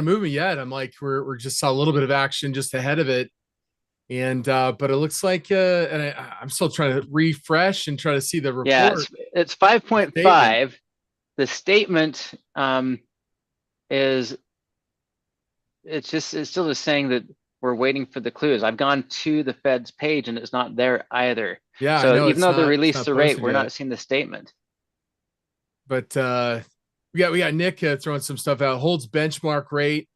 movement yet. I'm like, we're just saw a little bit of action just ahead of it. And but it looks like and I'm still trying to refresh and try to see the Yeah, report it's statement. 5.5. The statement is it's still just saying that we're waiting for the clues. I've gone to the Fed's page and it's not there either. Yeah, So no, even though they it's released not the rate, posted we're yet. not seeing the statement. But we got Nick throwing some stuff out. Holds benchmark rate,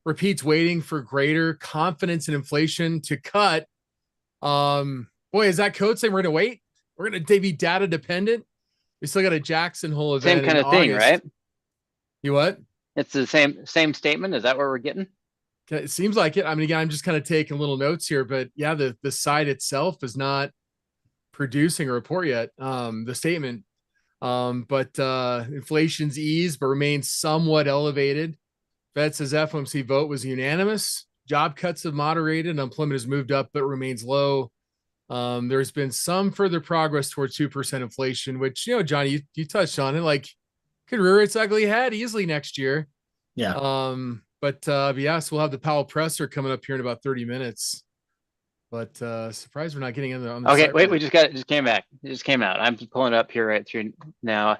repeats waiting for greater confidence in inflation to cut. Boy, is that code saying we're gonna wait? We're gonna be data dependent. We still got a Jackson Hole Same event kind in of thing, right? August. You what? It's the same statement. Is that what we're getting? It seems like it. I mean, again, I'm just kind of taking little notes here, but yeah, the site itself is not producing a report yet. The statement, but inflation's eased but remains somewhat elevated. Fed says FOMC vote was unanimous. Job cuts have moderated. Unemployment has moved up but remains low. There's been some further progress towards 2% inflation, which, Johnny, you touched on it. Like, could rear its ugly head easily next year. Yeah. But yes, we'll have the Powell presser coming up here in about 30 minutes. But surprised we're not getting on the Okay, site wait, right it just came back. It just came out. I'm pulling it up here right through now.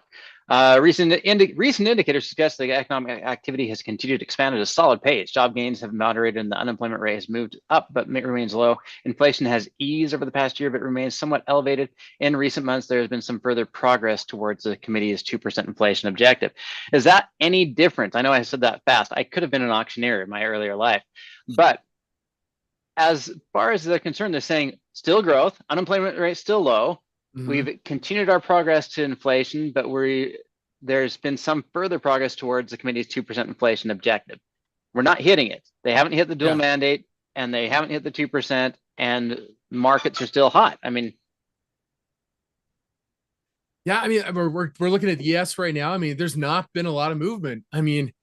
Recent indicators suggest that economic activity has continued to expand at a solid pace. Job gains have moderated and the unemployment rate has moved up, but remains low. Inflation has eased over the past year, but remains somewhat elevated. In recent months, there has been some further progress towards the committee's 2% inflation objective. Is that any different? I know I said that fast. I could have been an auctioneer in my earlier life, but as far as they're concerned, they're saying still growth, unemployment rate still low. now. We've continued our progress to inflation, but there's been some further progress towards the committee's 2% inflation objective. We're not hitting it. They haven't hit the dual Yeah. mandate and they haven't hit the 2%, and markets are still hot. I mean, Yeah, I mean, we're looking at the ES right now. I mean, there's not been a lot of movement. I mean,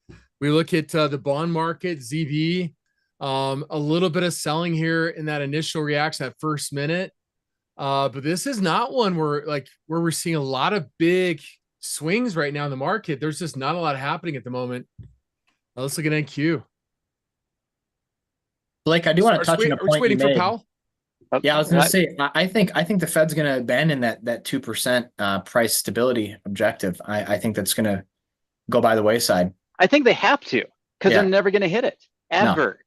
we look at the bond market, ZV, a little bit of selling here in that initial reaction, that first minute. But this is not one where we're seeing a lot of big swings right now in the market. There's just not a lot happening at the moment. Let's look at NQ. Blake, I do want to touch on a Are we just point you waiting for made. Powell? Yeah, I was going to say, I think the Fed's going to abandon that 2% price stability objective. I think that's going to go by the wayside. I think they have to, because they're never going to hit it ever.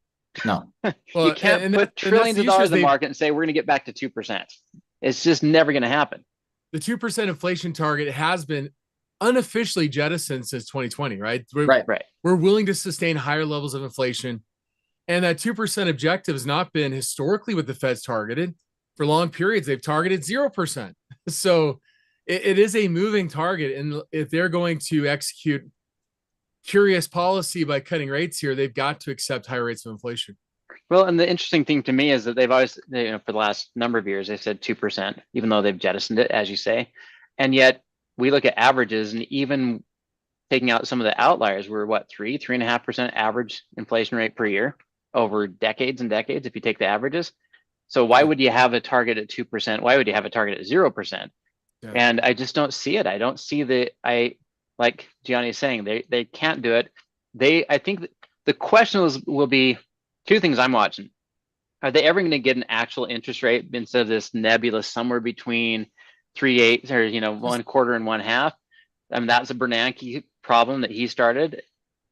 No. You can't put trillions of dollars in the market and say we're going to get back to 2%. It's just never going to happen. The 2% inflation target has been unofficially jettisoned since 2020, right? Right. We're willing to sustain higher levels of inflation. And that 2% objective has not been historically what the Fed's targeted. For long periods, they've targeted 0%. So it is a moving target. And if they're going to execute curious policy by cutting rates here, they've got to accept higher rates of inflation. Well, and the interesting thing to me is that they've always, for the last number of years, they said 2%, even though they've jettisoned it, as you say. And yet we look at averages, and even taking out some of the outliers, we're what, 3.5% average inflation rate per year over decades and decades, if you take the averages. So why would you have a target at 2%? Why would you have a target at 0%? Yeah. And I just don't see it. I don't see like Gianni is saying, they can't do it. I think the question will be two things I'm watching. Are they ever going to get an actual interest rate instead of this nebulous somewhere between 3/8 or 1/4 and 1/2? I mean, that's a Bernanke problem that he started.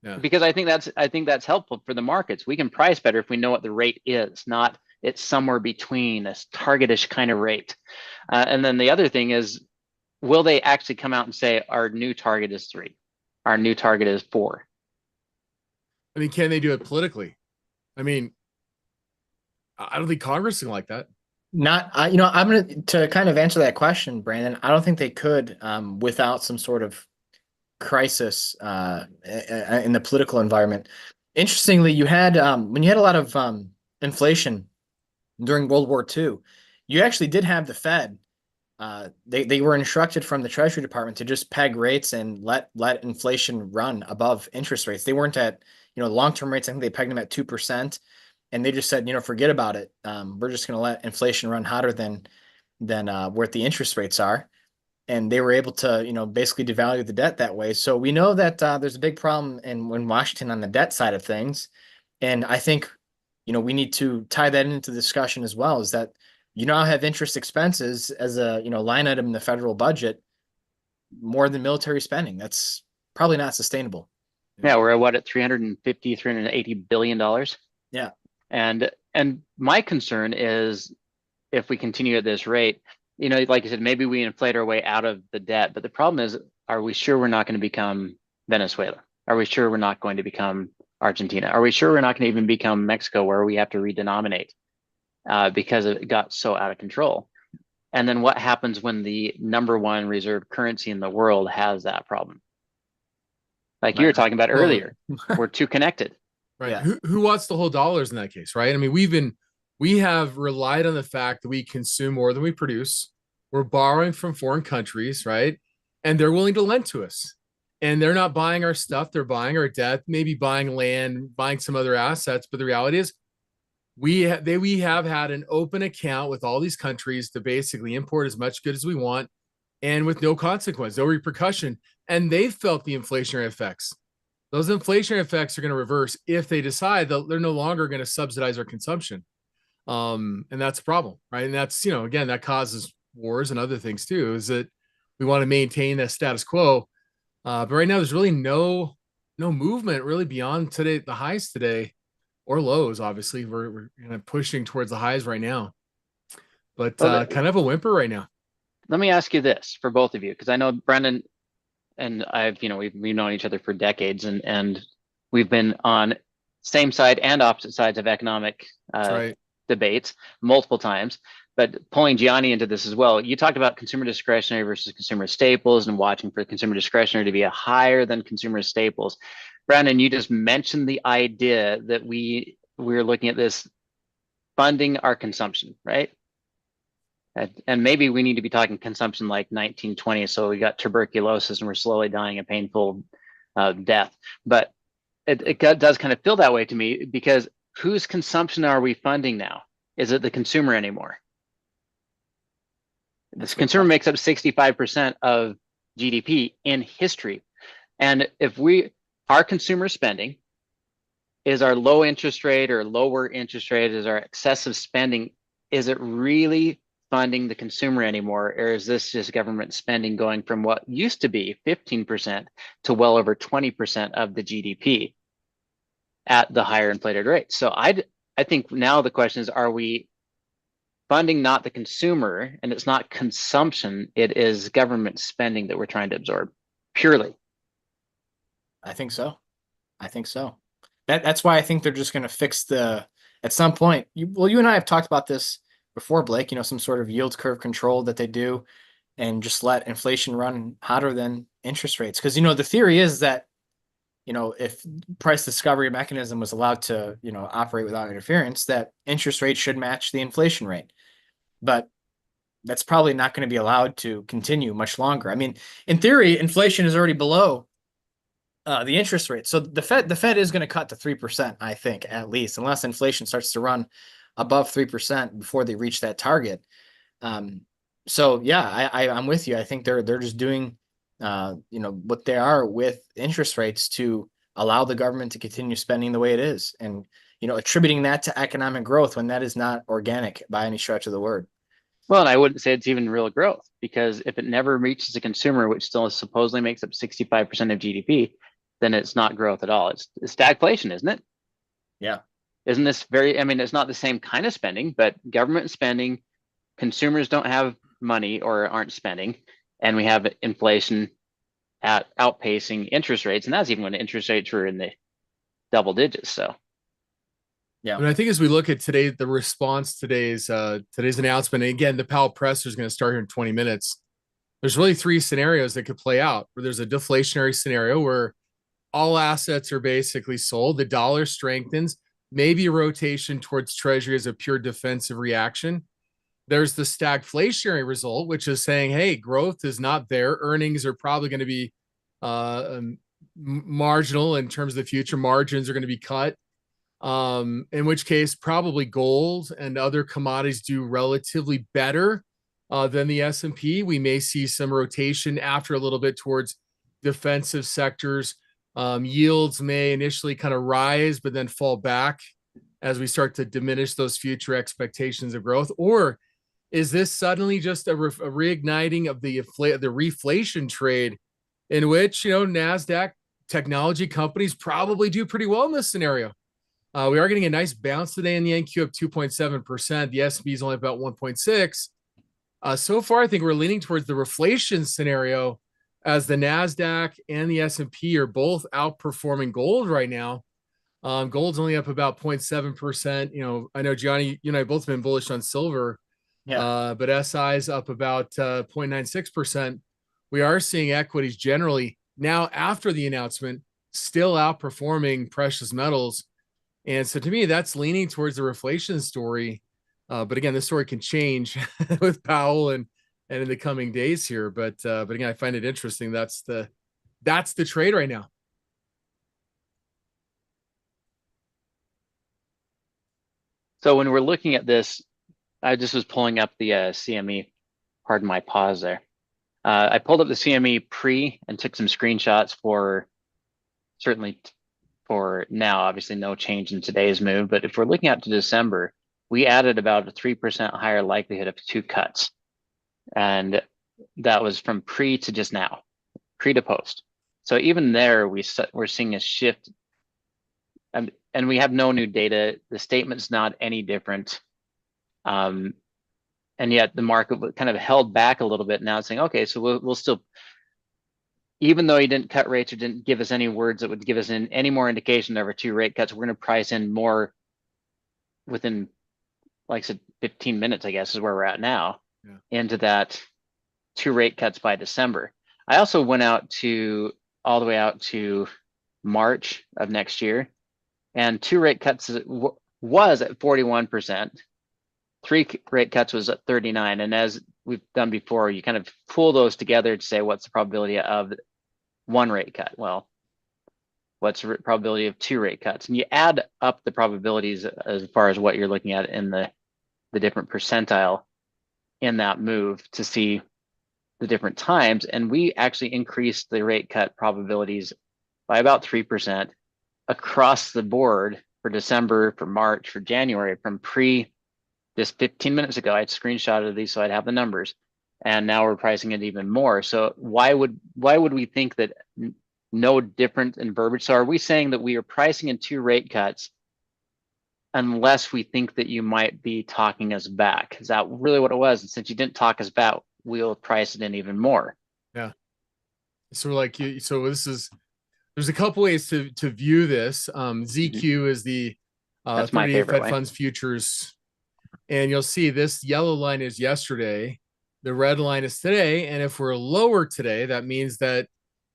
Yeah. Because I think that's helpful for the markets. We can price better if we know what the rate is, not it's somewhere between a targetish kind of rate. And then the other thing is, will they actually come out and say our new target is 3, our new target is 4? I mean, can they do it politically? I mean, I don't think Congress is like that. I'm going to kind of answer that question, Brandon. I don't think they could without some sort of crisis in the political environment. Interestingly, you had when you had a lot of inflation during World War II, you actually did have the Fed. They were instructed from the Treasury Department to just peg rates and let inflation run above interest rates. They weren't at long-term rates. I think they pegged them at 2%, and they just said forget about it. We're just going to let inflation run hotter than what the interest rates are. and they were able to, basically devalue the debt that way. So we know that there's a big problem in Washington on the debt side of things. And I think, we need to tie that into the discussion as well, is that you now have interest expenses as a, line item in the federal budget more than military spending. That's probably not sustainable. Yeah, we're at what, at 350, $380 billion. Yeah. And my concern is if we continue at this rate, like you said, maybe we inflate our way out of the debt. But the problem is, are we sure we're not going to become Venezuela? Are we sure we're not going to become Argentina? Are we sure we're not going to even become Mexico, where we have to redenominate because it got so out of control? And then what happens when the number one reserve currency in the world has that problem? Like you were talking about earlier, we're too connected. Right. Yeah. Who wants to hold dollars in that case, right? I mean, we have relied on the fact that we consume more than we produce. We're borrowing from foreign countries, right? And they're willing to lend to us. And they're not buying our stuff, they're buying our debt, maybe buying land, buying some other assets. But the reality is, we have had an open account with all these countries to basically import as much good as we want, and with no consequence, no repercussion. And they've felt the inflationary effects. Those inflationary effects are going to reverse if they decide that they're no longer going to subsidize our consumption. And that's a problem, right? And that's, again, that causes wars and other things too, is that we want to maintain that status quo. But right now, there's really no movement really beyond today, the highs today, or lows. Obviously, we're kind of pushing towards the highs right now, but kind of a whimper right now. Let me ask you this for both of you, because I know Brendan and I've, we've known each other for decades, and we've been on same side and opposite sides of economic Right. debates multiple times. But pulling Gianni into this as well, you talked about consumer discretionary versus consumer staples and watching for consumer discretionary to be a higher than consumer staples. Brandon, you just mentioned the idea that we're looking at this funding our consumption, right? And maybe we need to be talking consumption like 1920. So we got tuberculosis and we're slowly dying a painful death. But it does kind of feel that way to me, because whose consumption are we funding now? Is it the consumer anymore? This consumer makes up 65% of GDP in history. And if our consumer spending is our low interest rate or lower interest rate, is our excessive spending, is it really funding the consumer anymore? Or is this just government spending going from what used to be 15% to well over 20% of the GDP at the higher inflated rate? So I think now the question is, are we funding not the consumer? And it's not consumption, it is government spending that we're trying to absorb purely. I think so. That's why I think they're just going to fix at some point. You and I have talked about this before, Blake, some sort of yield curve control that they do, and just let inflation run hotter than interest rates. Because, the theory is that, if price discovery mechanism was allowed to, operate without interference, that interest rates should match the inflation rate. But that's probably not going to be allowed to continue much longer. I mean, in theory, inflation is already below the interest rate. So the Fed is going to cut to 3%, I think, at least, unless inflation starts to run above 3% before they reach that target. So yeah, I'm with you. I think they're just doing what they are with interest rates to allow the government to continue spending the way it is, and attributing that to economic growth when that is not organic by any stretch of the word. Well, and I wouldn't say it's even real growth, because if it never reaches a consumer, which still supposedly makes up 65% of GDP, then it's not growth at all. It's stagflation, isn't it? Yeah. Isn't this it's not the same kind of spending, but government spending, consumers don't have money or aren't spending, and we have inflation outpacing interest rates. And that's even when interest rates were in the double digits. So yeah. And I think as we look at the response today's announcement, and again, the Powell presser is going to start here in 20 minutes. There's really three scenarios that could play out. Where there's a deflationary scenario where all assets are basically sold, the dollar strengthens, maybe a rotation towards treasury as a pure defensive reaction. There's the stagflationary result, which is saying, hey, growth is not there. Earnings are probably going to be marginal in terms of the future. Margins are going to be cut. In which case, probably gold and other commodities do relatively better than the S&P. We may see some rotation after a little bit towards defensive sectors. Yields may initially kind of rise, but then fall back as we start to diminish those future expectations of growth. Or is this suddenly just a reigniting of the reflation trade, in which, NASDAQ technology companies probably do pretty well in this scenario? We are getting a nice bounce today in the NQ of 2.7%. The S&P is only about 1.6. So far, I think we're leaning towards the reflation scenario, as the NASDAQ and the S&P are both outperforming gold right now. Gold's only up about 0.7%. I know, Gianni, you and I both been bullish on silver, but SI's up about 0.96%. We are seeing equities generally now, after the announcement, still outperforming precious metals. And so to me, that's leaning towards the reflation story. But again, this story can change with Powell and in the coming days here. But again, I find it interesting. That's the trade right now. So when we're looking at this, I just was pulling up the CME. Pardon my pause there. I pulled up the CME pre and took some screenshots for now. Obviously, no change in today's move. But if we're looking out to December, we added about a 3% higher likelihood of 2 cuts. And that was from pre to just now, pre to post. So even there, we're seeing a shift. And we have no new data. The statement's not any different. And yet the market kind of held back a little bit. Now it's saying, okay, so we'll still, even though he didn't cut rates or didn't give us any words that would give us any more indication of our 2 rate cuts, we're going to price in more within, like I said, 15 minutes, I guess, is where we're at now, into that 2 rate cuts by December. I also went all the way out to March of next year, and 2 rate cuts was at 41%. 3 rate cuts was at 39. And as we've done before, you kind of pull those together to say, what's the probability of 1 rate cut? Well, what's the probability of 2 rate cuts? And you add up the probabilities as far as what you're looking at in the different percentile in that move to see the different times. And we actually increased the rate cut probabilities by about 3% across the board for December, for March, for January, from just 15 minutes ago. I screenshotted these so I'd have the numbers, and now we're pricing it even more. So why would we think that no different in verbiage? So are we saying that we are pricing in 2 rate cuts unless we think that you might be talking us back? Is that really what it was? And since you didn't talk us back, we'll price it in even more. Yeah. So there's a couple ways to view this. ZQ is the That's my 30-day favorite Fed way. funds futures. And you'll see this yellow line is yesterday. The red line is today. And if we're lower today, that means that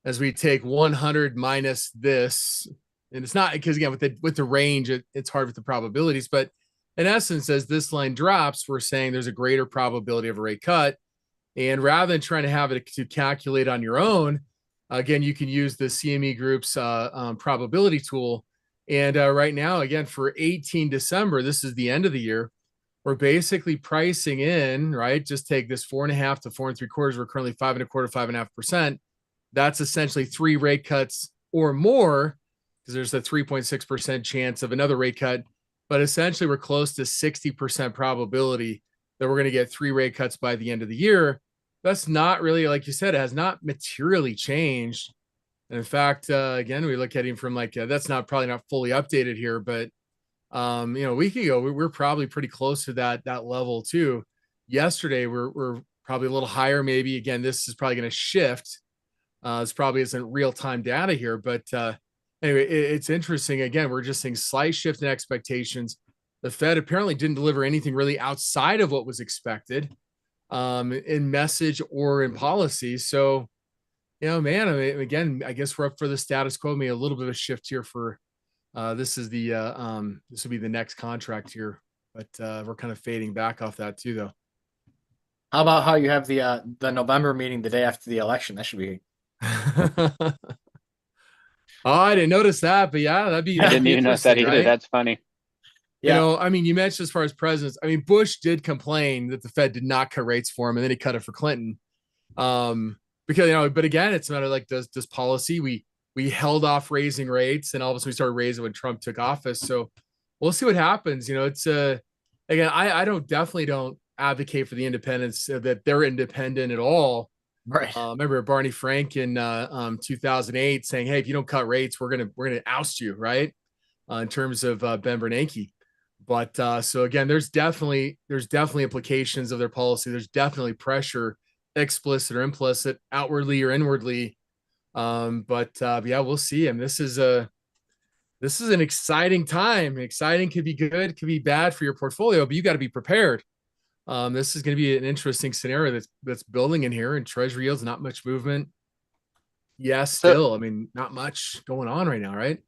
as we take 100 minus this, and it's not, because again, with the range, it's hard with the probabilities, but in essence, as this line drops, we're saying there's a greater probability of a rate cut. And rather than trying to have it to calculate on your own, again, you can use the CME Group's probability tool. And right now, again, for 18 December, this is the end of the year, we're basically pricing in, right? Just take this 4.5 to 4 3/4. We're currently 5 1/4, 5.5%. That's essentially 3 rate cuts or more, because there's a 3.6% chance of another rate cut. But essentially, we're close to 60% probability that we're going to get 3 rate cuts by the end of the year. That's not really, like you said, it has not materially changed. And in fact, again, we look at him from that's probably not fully updated here, but a week ago, we're probably pretty close to that level too. Yesterday, we're probably a little higher. Maybe again, this is probably going to shift. This probably isn't real-time data here, but anyway, it's interesting. Again, we're just seeing slight shift in expectations. The Fed apparently didn't deliver anything really outside of what was expected in message or in policy. So, man, I mean, again, I guess we're up for the status quo. Maybe a little bit of a shift here for this will be the next contract here, but we're kind of fading back off that too, though. How about how you have the November meeting the day after the election? That should be. Oh, I didn't notice that, but yeah, that'd be. I didn't even notice that either. Right? That's funny. You know, I mean, you mentioned as far as presidents, I mean, Bush did complain that the Fed did not cut rates for him, and then he cut it for Clinton. Because, you know, but again, it's a matter of like, does policy, we held off raising rates, and all of a sudden we started raising when Trump took office. So we'll see what happens. You know, it's again, I definitely don't advocate for the independence, that they're independent at all. Right. Remember Barney Frank in 2008 saying, "Hey, if you don't cut rates, we're gonna oust you," right? In terms of Ben Bernanke. But so again, there's definitely implications of their policy. There's definitely pressure, explicit or implicit, outwardly or inwardly. But yeah, we'll see. And this is an exciting time. Exciting could be good, could be bad for your portfolio, but you got to be prepared. This is going to be an interesting scenario that's building in here, and treasury yields, not much movement. Yes, still, I mean, not much going on right now, right?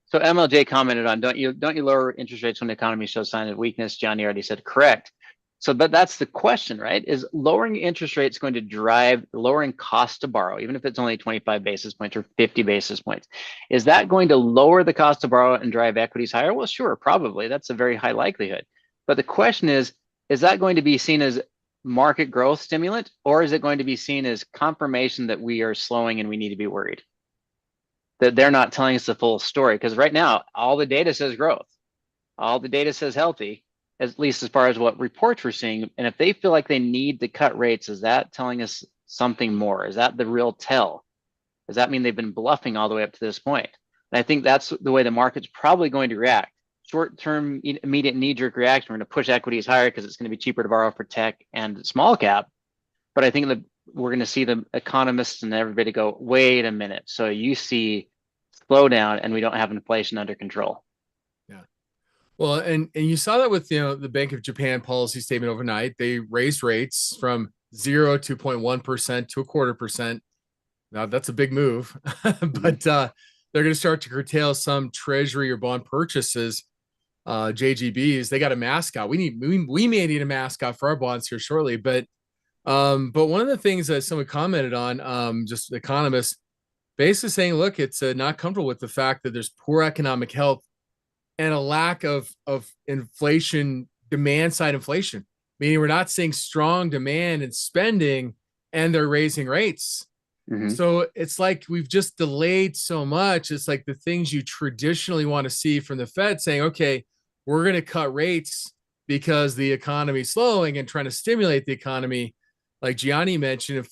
So MLJ commented on, don't you lower interest rates when the economy shows signs of weakness? Johnny already said correct. So, but that's the question, right? Is lowering interest rates going to drive lowering cost to borrow, even if it's only 25 basis points or 50 basis points? Is that going to lower the cost to borrow and drive equities higher? Well, sure, probably. That's a very high likelihood. But the question is that going to be seen as market growth stimulant, or is it going to be seen as confirmation that we are slowing and we need to be worried? That they're not telling us the full story, because right now all the data says growth, all the data says healthy, at least as far as what reports we're seeing. And if they feel like they need to cut rates, is that telling us something more? Is that the real tell? Does that mean they've been bluffing all the way up to this point? And I think that's the way the market's probably going to react. Short-term, immediate knee-jerk reaction, we're going to push equities higher because it's going to be cheaper to borrow for tech and small cap. But I think that we're going to see the economists and everybody go, wait a minute. So you see slowdown and we don't have inflation under control. Yeah. Well, and you saw that with, you know, the Bank of Japan policy statement overnight. They raised rates from 0 to 0.1% to 0.25%. Now that's a big move, but they're going to start to curtail some treasury or bond purchases. JGBs, they got a mascot. We may need a mascot for our bonds here shortly, but one of the things that someone commented on, just economists, basically saying, look, it's not comfortable with the fact that there's poor economic health and a lack of inflation, demand side inflation, meaning we're not seeing strong demand and spending, and they're raising rates. So it's like we've just delayed so much. It's like the things you traditionally want to see from the Fed saying, okay, we're going to cut rates because the economy is slowing and trying to stimulate the economy. Like Gianni mentioned,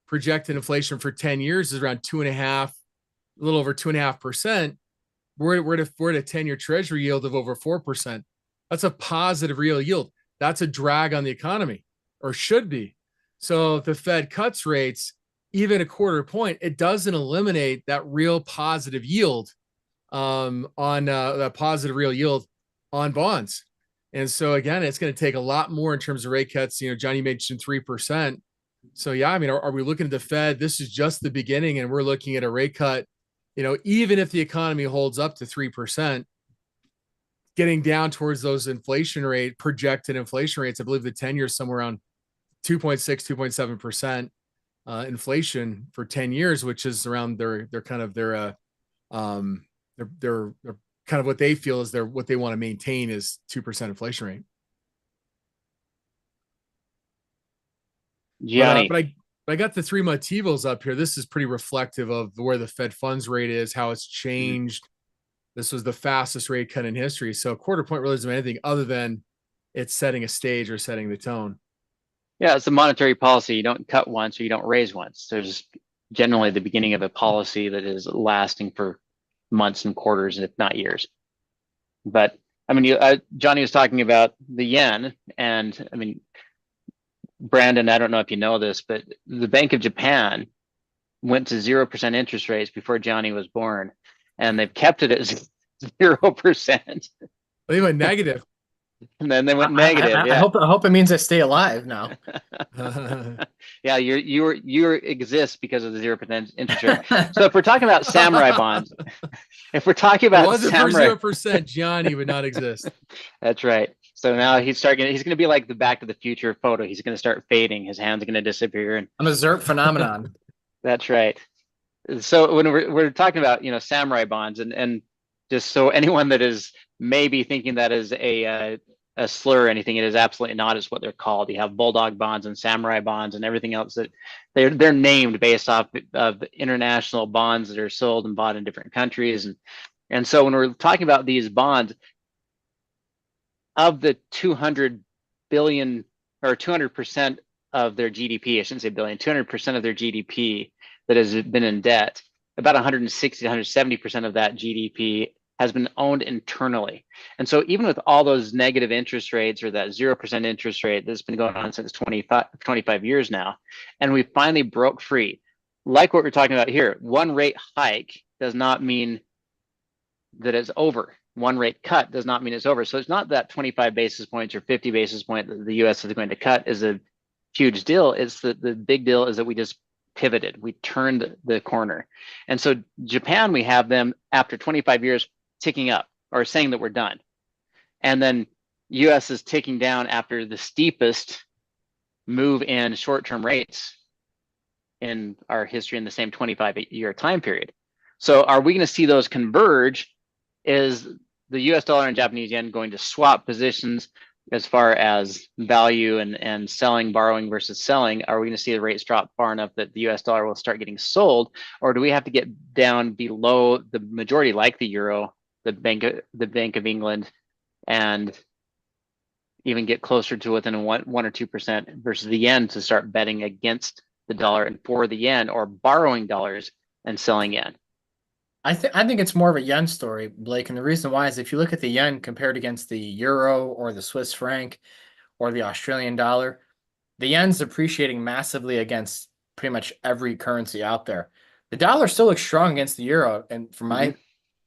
projected inflation for 10 years is around 2.5%, a little over 2.5%. We're at a 10-year treasury yield of over 4%. That's a positive real yield. That's a drag on the economy, or should be. So if the Fed cuts rates even a 0.25 point, it doesn't eliminate that real positive yield on that positive real yield on bonds. And so again, it's going to take a lot more in terms of rate cuts. You know, Johnny mentioned 3%. So yeah, I mean, are we looking at the Fed? This is just the beginning, and we're looking at a rate cut. You know, even if the economy holds up to 3%, getting down towards those projected inflation rates, I believe the 10-year is somewhere around 2.6, 2.7%. Inflation for 10 years, which is around their kind of kind of what they feel is what they want to maintain is 2% inflation rate. Gianni. But I got the three motivos up here. This is pretty reflective of where the Fed funds rate is, how it's changed. This was the fastest rate cut in history. So a 0.25 point really doesn't mean anything other than it's setting a stage or setting the tone. Yeah, it's a monetary policy. You don't cut once or you don't raise once. There's generally the beginning of a policy that is lasting for months and quarters, if not years. But I mean, Johnny was talking about the yen, and I mean, Brandon, I don't know if you know this, but the Bank of Japan went to 0% interest rates before Johnny was born, and they've kept it at 0%. They went negative. And then they went negative. I hope it means I stay alive now. Yeah, you exist because of the 0% interest rate. So if we're talking about samurai bonds, if we're talking about wasn't for 0%, Johnny would not exist. That's right. So now he's going to be like the Back to the Future photo. He's going to start fading. His hands are going to disappear. And I'm a ZERP phenomenon. That's right. So when we're talking about, you know, samurai bonds, and just so anyone that is maybe thinking that is a slur or anything. It is absolutely not. It's what they're called. You have bulldog bonds and samurai bonds and everything else that they're named based off of international bonds that are sold and bought in different countries. And so when we're talking about these bonds, of the 200 billion or 200% of their GDP, I shouldn't say billion, 200% of their GDP that has been in debt, about 160 to 170% of that GDP has been owned internally. And so even with all those negative interest rates, or that 0% interest rate that's been going on since 25 years now, and we finally broke free, like what we're talking about here, one rate hike does not mean that it's over. One rate cut does not mean it's over. So it's not that 25 basis points or 50 basis points that the US is going to cut is a huge deal. It's the big deal is that we just pivoted. We turned the corner. And so Japan, we have them after 25 years ticking up, or saying that we're done. And then US is ticking down after the steepest move in short-term rates in our history in the same 25-year time period. So are we going to see those converge? Is the US dollar and Japanese yen going to swap positions as far as value and selling, borrowing versus selling? Are we going to see the rates drop far enough that the US dollar will start getting sold? Or do we have to get down below the majority, like the euro, the Bank of England, and even get closer to within 1 or 2% versus the yen to start betting against the dollar and for the yen, or borrowing dollars and selling yen? I think it's more of a yen story, Blake, and the reason why is if you look at the yen compared against the euro or the Swiss franc or the Australian dollar, the yen's appreciating massively against pretty much every currency out there. The dollar still looks strong against the euro, and from my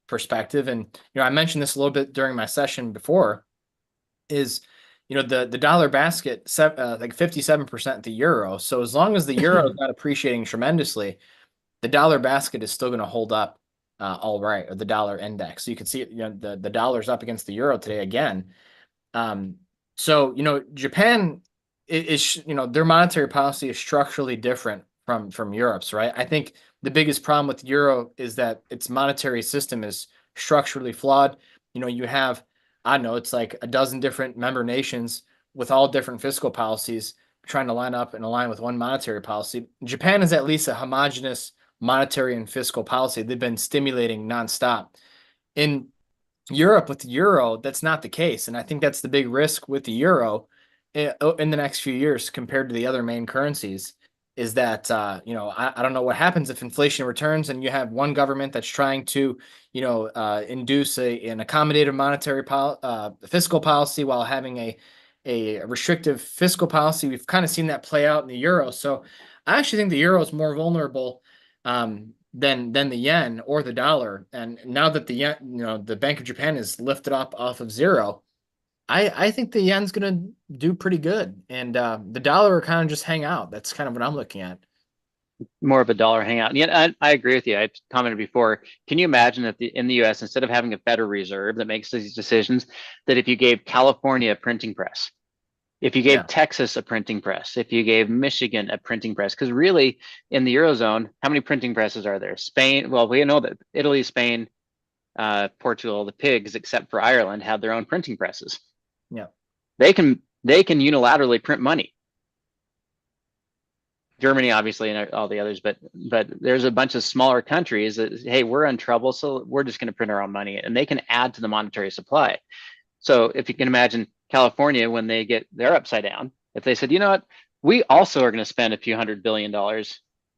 perspective, and I mentioned this a little bit during my session before, is the dollar basket like 57% the euro. So as long as the euro is not appreciating tremendously, the dollar basket is still going to hold up all right, or the dollar index. So you can see the dollar's up against the euro today again. So Japan is their monetary policy is structurally different from Europe's, right? I think the biggest problem with euro is that its monetary system is structurally flawed. You have, I don't know, it's like a dozen different member nations with all different fiscal policies trying to line up and align with one monetary policy. Japan is at least a homogenous monetary and fiscal policy. They've been stimulating nonstop. In Europe with the euro, that's not the case. And I think that's the big risk with the euro in the next few years compared to the other main currencies, is that, I don't know what happens if inflation returns and you have one government that's trying to, induce an accommodative monetary fiscal policy while having a restrictive fiscal policy. We've kind of seen that play out in the euro. So I actually think the euro is more vulnerable than the yen or the dollar. And now that the yen, the Bank of Japan is lifted up off of zero, I think the yen's going to do pretty good, and the dollar will kind of just hang out. That's kind of what I'm looking at. More of a dollar hangout. Yeah, I agree with you. I commented before. Can you imagine if in the US, instead of having a Federal Reserve that makes these decisions, that if you gave California a printing press, if you gave Texas a printing press, if you gave Michigan a printing press, because really in the Eurozone, how many printing presses are there? Spain, well, we know that Italy, Spain, Portugal, the pigs, except for Ireland, have their own printing presses. Yeah. They can unilaterally print money. Germany, obviously, and all the others, but there's a bunch of smaller countries that, hey, we're in trouble, so we're just going to print our own money, and they can add to the monetary supply. So if you can imagine California, when they get their upside down, if they said, you know what, we also are going to spend a few $100 billion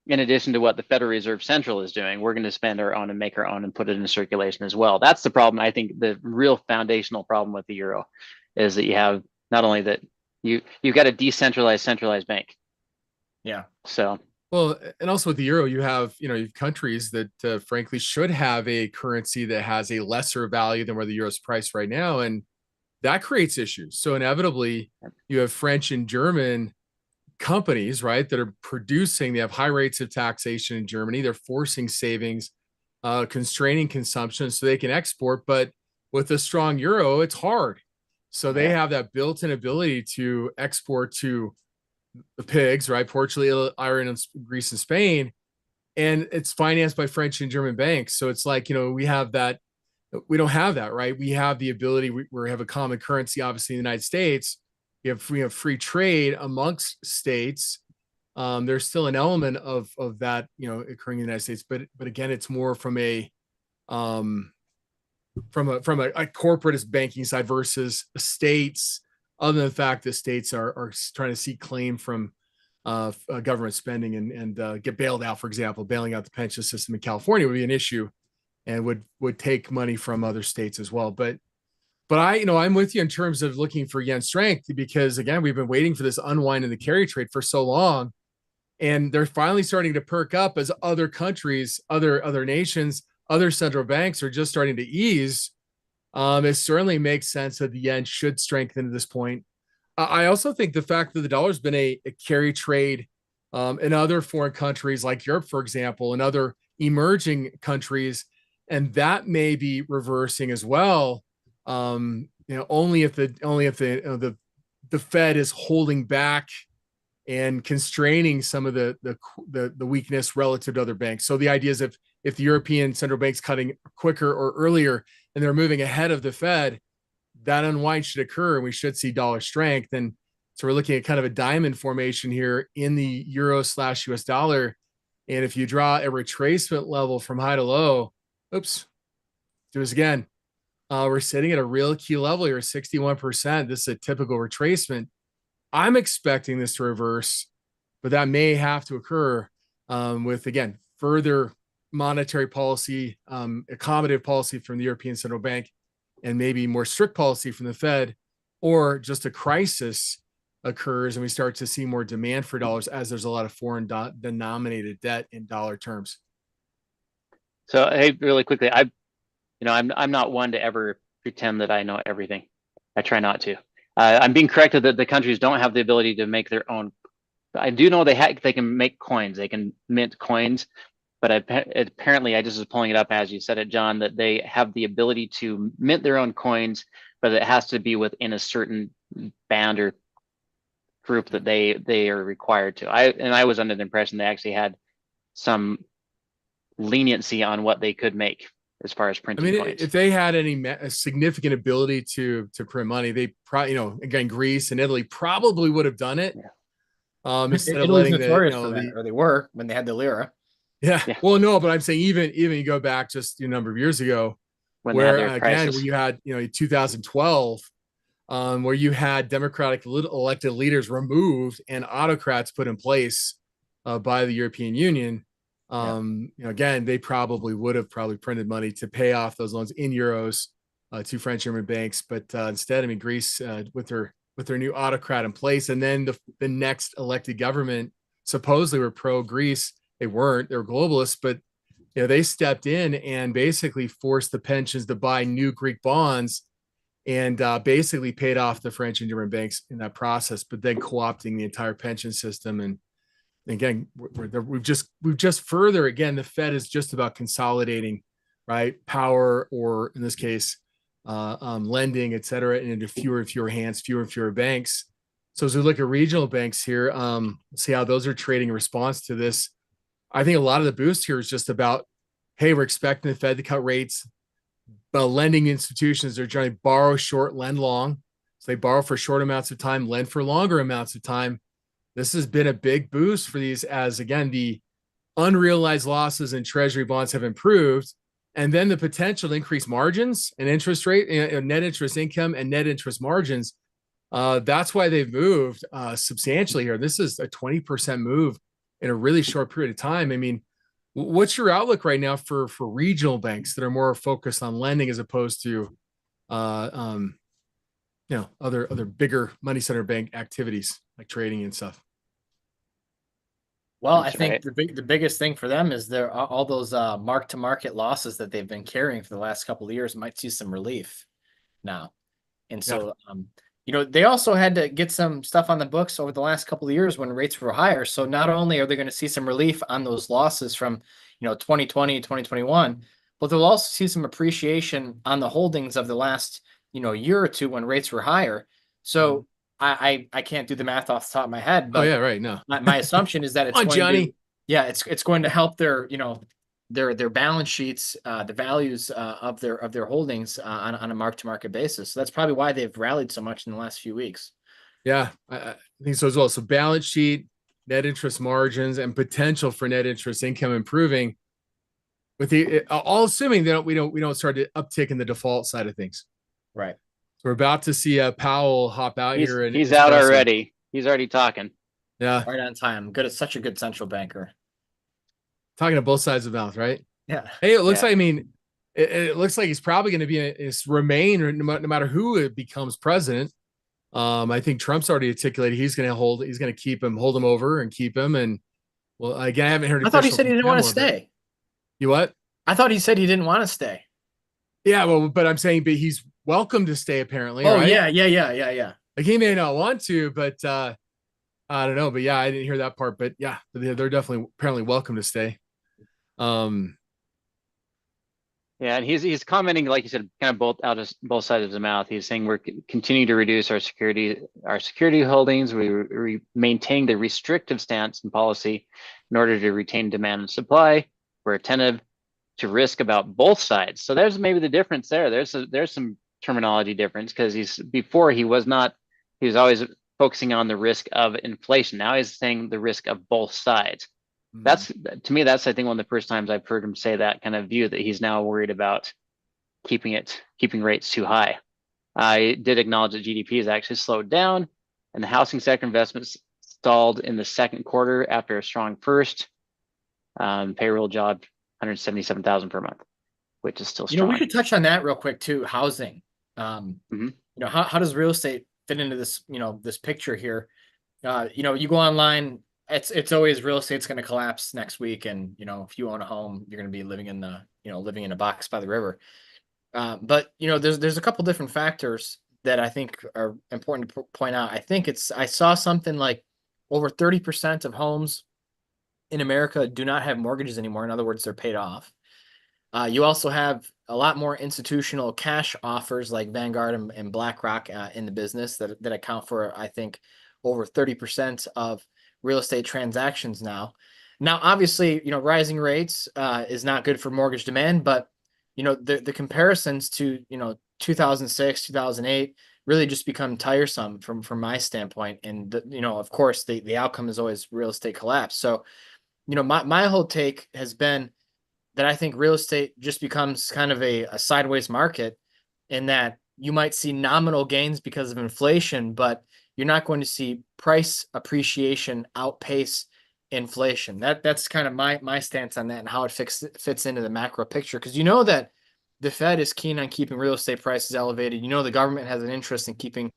in addition to what the Federal Reserve Central is doing, we're going to spend our own and make our own and put it in circulation as well. That's the problem. I think the real foundational problem with the euro is that you have not only that you've got a decentralized, centralized bank. Yeah. So. Well, and also with the euro, you have countries that frankly should have a currency that has a lesser value than where the euro's priced right now, and that creates issues. So inevitably, you have French and German companies, right, that are producing. They have high rates of taxation in Germany. They're forcing savings, constraining consumption so they can export. But with a strong euro, it's hard. So they have that built-in ability to export to the pigs, right? Portugal, Ireland, Greece, and Spain. And it's financed by French and German banks. So it's like, we have that We don't have that, right? We have the ability, we have a common currency, obviously in the United States. We have free trade amongst states. There's still an element of that, occurring in the United States, but again, it's more from a corporatist banking side versus states, other than the fact that states are trying to seek claim from government spending and get bailed out. For example, bailing out the pension system in California would be an issue and would take money from other states as well. But I'm with you in terms of looking for yen strength, because again, we've been waiting for this unwind in the carry trade for so long, and they're finally starting to perk up as other countries, other nations, other central banks are just starting to ease. It certainly makes sense that the yen should strengthen at this point. I also think the fact that the dollar's been a carry trade in other foreign countries like Europe, for example, and other emerging countries, and that may be reversing as well. Only if the Fed is holding back and constraining some of the weakness relative to other banks. So the idea is if the European central bank's cutting quicker or earlier and they're moving ahead of the Fed, that unwind should occur and we should see dollar strength. And so we're looking at kind of a diamond formation here in the euro/US dollar. And if you draw a retracement level from high to low, oops, do this again. We're sitting at a real key level here, 61%. This is a typical retracement. I'm expecting this to reverse, but that may have to occur with, again, further monetary policy, accommodative policy from the European Central Bank, and maybe more strict policy from the Fed, or just a crisis occurs and we start to see more demand for dollars as there's a lot of foreign denominated debt in dollar terms. So, hey, really quickly, I'm not one to ever pretend that I know everything. I try not to. I'm being corrected that the countries don't have the ability to make their own. I do know they can make coins. They can mint coins, but apparently I just was pulling it up as you said it, John, that they have the ability to mint their own coins, but it has to be within a certain band or group that they are required to. I was under the impression they actually had some leniency on what they could make as far as printing coins. If they had any significant ability to print money, they probably, again, Greece and Italy probably would have done it. Yeah. Instead Italy's of letting notorious for that, or they were when they had the lira. Yeah. Well, no, but I'm saying even you go back just a number of years ago, when you had 2012, where you had Democratic elected leaders removed and autocrats put in place by the European Union. Again, they probably would have printed money to pay off those loans in euros to French German banks, but instead, Greece with their new autocrat in place, and then the next elected government supposedly were pro Greece. They weren't. They were globalists, but they stepped in and basically forced the pensions to buy new Greek bonds, and basically paid off the French and German banks in that process. But then co-opting the entire pension system, and again, we've just further, again, the Fed is just about consolidating, right, power, or in this case, lending, et cetera, into fewer and fewer hands, fewer and fewer banks. So as we look at regional banks here, see how those are trading in response to this. I think a lot of the boost here is just about, hey, we're expecting the Fed to cut rates, but lending institutions are trying to borrow short, lend long. So they borrow for short amounts of time, lend for longer amounts of time. This has been a big boost for these, as again, the unrealized losses in treasury bonds have improved, and then the potential to increase margins and interest rate, net interest income and net interest margins. That's why they've moved substantially here. This is a 20% move in a really short period of time. What's your outlook right now for regional banks that are more focused on lending as opposed to other bigger money center bank activities like trading and stuff? Well, I think the biggest thing for them is all those mark-to-market losses that they've been carrying for the last couple of years might see some relief now. And so, they also had to get some stuff on the books over the last couple of years when rates were higher. So not only are they going to see some relief on those losses from, 2020, 2021, but they'll also see some appreciation on the holdings of the last, year or two when rates were higher. So I can't do the math off the top of my head, but right. No, my assumption is that it's it's going to their balance sheets, the values of their holdings on a mark-to-market basis. So that's probably why they've rallied so much in the last few weeks. Yeah, I think so as well. So balance sheet, net interest margins, and potential for net interest income improving, with the all assuming that we don't start to uptick in the default side of things. Right. So we're about to see Powell hop out here, and he's out already. He's already talking. Yeah, right on time. Good. It's such a good central banker. Talking to both sides of the mouth, right? Yeah. Hey, it looks like, I mean, it looks like he's probably going to be remain no matter who becomes president. I think Trump's already articulated he's going to keep him, hold him over and keep him. And well, again, I haven't heard. I thought he said he didn't want to stay. You what? I thought he said he didn't want to stay. Yeah, well, but I'm saying, but he's welcome to stay apparently. Oh, right? Yeah. Like he may not want to, but I don't know. But yeah, I didn't hear that part. But yeah, they're definitely apparently welcome to stay. Yeah, and he's commenting, like you said, kind of both sides of his mouth. He's saying we're continuing to reduce our security holdings. We maintain the restrictive stance and policy in order to retain demand and supply. We're attentive to risk about both sides. So there's maybe the difference there. There's some terminology difference, because he was always focusing on the risk of inflation. Now he's saying the risk of both sides. That's, to me, that's, I think, one of the first times I've heard him say that kind of view, that he's now worried about keeping rates too high. I did acknowledge that GDP has actually slowed down, and the housing sector investments stalled in the second quarter after a strong first. Payroll job 177,000 per month, which is still strong. We should touch on that real quick too. Housing. How does real estate fit into this? This picture here. You go online. It's always real estate's going to collapse next week, and if you own a home, you're going to be living in a box by the river. But there's a couple different factors that I think are important to point out. I saw something like over 30% of homes in America do not have mortgages anymore. In other words, they're paid off. You also have a lot more institutional cash offers like Vanguard and BlackRock in the business that account for, I think, over 30% of real estate transactions now. Now, obviously, rising rates is not good for mortgage demand, but the comparisons to 2006, 2008 really just become tiresome from my standpoint. And of course, the outcome is always real estate collapse. So, my whole take has been that I think real estate just becomes kind of a sideways market, in that you might see nominal gains because of inflation, but you're not going to see price appreciation outpace inflation. That's kind of my stance on that, and how it fits into the macro picture. Because that the Fed is keen on keeping real estate prices elevated. The government has an interest in keeping